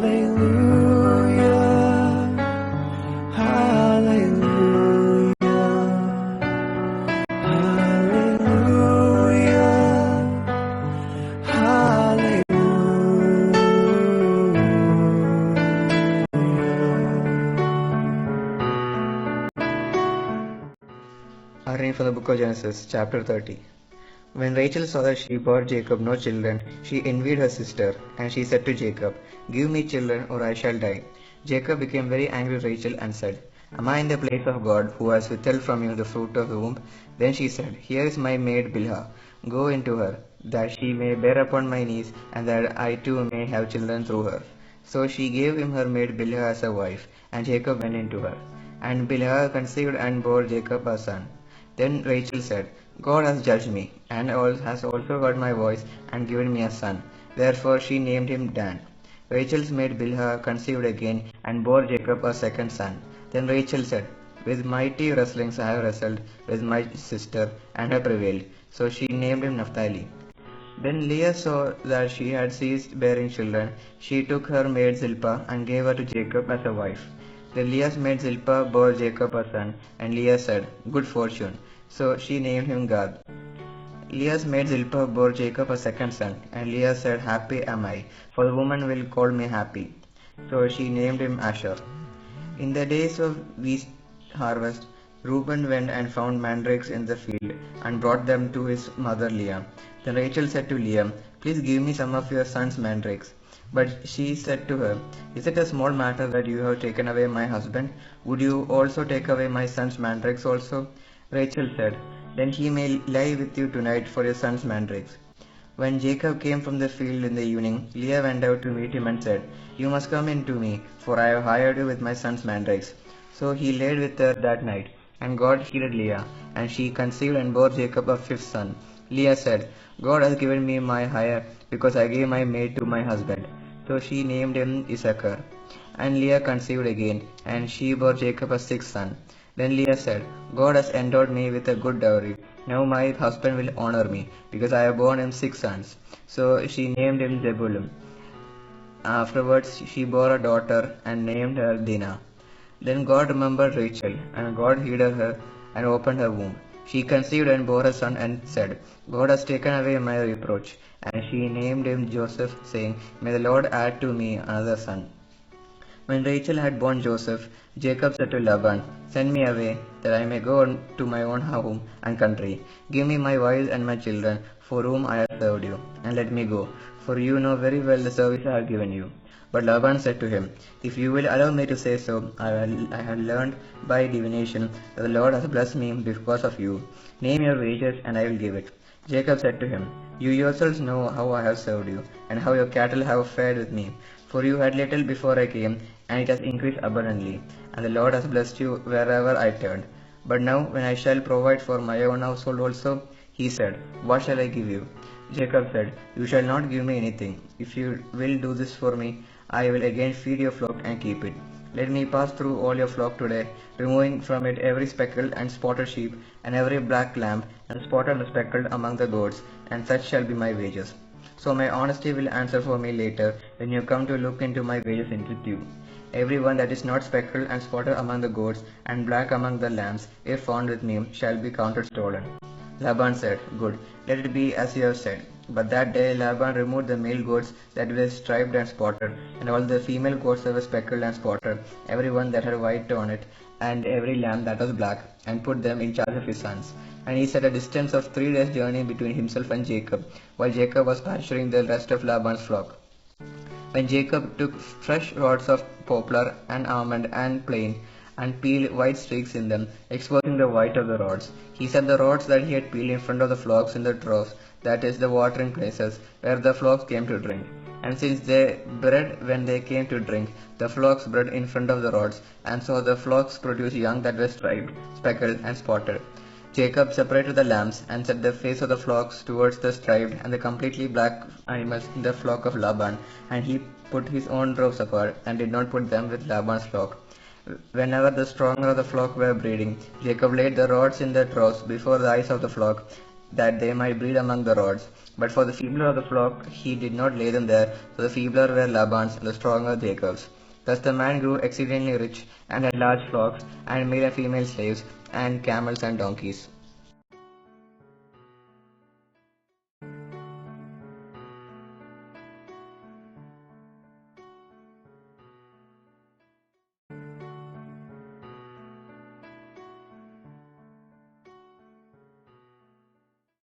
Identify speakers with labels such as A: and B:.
A: A reading from the book of Genesis, chapter 30. When Rachel saw that she bore Jacob no children, she envied her sister, and she said to Jacob, "Give me children, or I shall die." Jacob became very angry with Rachel and said, "Am I in the place of God, who has withheld from you the fruit of the womb?" Then she said, "Here is my maid Bilhah. Go into her, that she may bear upon my knees, and that I too may have children through her." So she gave him her maid Bilhah as a wife, and Jacob went into her. And Bilhah conceived and bore Jacob a son. Then Rachel said, "God has judged me, and has also heard my voice, and given me a son." Therefore she named him Dan. Rachel's maid Bilhah conceived again, and bore Jacob a second son. Then Rachel said, "With mighty wrestlings I have wrestled with my sister, and have prevailed." So she named him Naphtali. Then Leah saw that she had ceased bearing children. She took her maid Zilpah, and gave her to Jacob as a wife. Then Leah's maid Zilpah bore Jacob a son, and Leah said, "Good fortune." So she named him Gad. Leah's maid Zilpah bore Jacob a second son, and Leah said, "Happy am I, for the woman will call me happy." So she named him Asher. In the days of wheat harvest, Reuben went and found mandrakes in the field, and brought them to his mother Leah. Then Rachel said to Leah, "Please give me some of your son's mandrakes." But she said to her, "Is it a small matter that you have taken away my husband? Would you also take away my son's mandrakes also?" Rachel said, "Then he may lie with you tonight for your son's mandrakes." When Jacob came from the field in the evening, Leah went out to meet him and said, "You must come in to me, for I have hired you with my son's mandrakes." So he laid with her that night, and God heeded Leah, and she conceived and bore Jacob a fifth son. Leah said, "God has given me my hire, because I gave my maid to my husband." So she named him Issachar. And Leah conceived again, and she bore Jacob a sixth son. Then Leah said, "God has endowed me with a good dowry. Now my husband will honor me, because I have borne him six sons." So she named him Zebulun. Afterwards she bore a daughter, and named her Dinah. Then God remembered Rachel, and God heeded her, and opened her womb. She conceived and bore a son, and said, "God has taken away my reproach." And she named him Joseph, saying, "May the Lord add to me another son." When Rachel had borne Joseph, Jacob said to Laban, "Send me away, that I may go to my own home and country. Give me my wives and my children, for whom I have served you, and let me go, for you know very well the service I have given you." But Laban said to him, "If you will allow me to say so, I have learned by divination that the Lord has blessed me because of you. Name your wages, and I will give it." Jacob said to him, "You yourselves know how I have served you, and how your cattle have fared with me. For you had little before I came, and it has increased abundantly, and the Lord has blessed you wherever I turned. But now, when I shall provide for my own household also," he said, "what shall I give you?" Jacob said, "You shall not give me anything. If you will do this for me, I will again feed your flock and keep it. Let me pass through all your flock today, removing from it every speckled and spotted sheep, and every black lamb, and spotted and speckled among the goats, and such shall be my wages. So my honesty will answer for me later, when you come to look into my wages with you. Every one that is not speckled and spotted among the goats, and black among the lambs, if found with me, shall be counted stolen." Laban said, "Good, let it be as you have said." But that day Laban removed the male goats that were striped and spotted, and all the female goats that were speckled and spotted, every one that had white on it, and every lamb that was black, and put them in charge of his sons. And he set a distance of 3 days' journey between himself and Jacob, while Jacob was pasturing the rest of Laban's flock. When Jacob took fresh rods of poplar and almond and plane, and peeled white streaks in them, exposing the white of the rods, he set the rods that he had peeled in front of the flocks in the troughs, that is, the watering places, where the flocks came to drink. And since they bred when they came to drink, the flocks bred in front of the rods, and so the flocks produced young that were striped, speckled, and spotted. Jacob separated the lambs, and set the face of the flocks towards the striped and the completely black animals in the flock of Laban, and he put his own droves apart, and did not put them with Laban's flock. Whenever the stronger of the flock were breeding, Jacob laid the rods in the troughs before the eyes of the flock, that they might breed among the rods. But for the feebler of the flock he did not lay them there, so the feebler were Laban's and the stronger Jacob's. Thus the man grew exceedingly rich, and had large flocks, and male and female slaves, and camels and donkeys.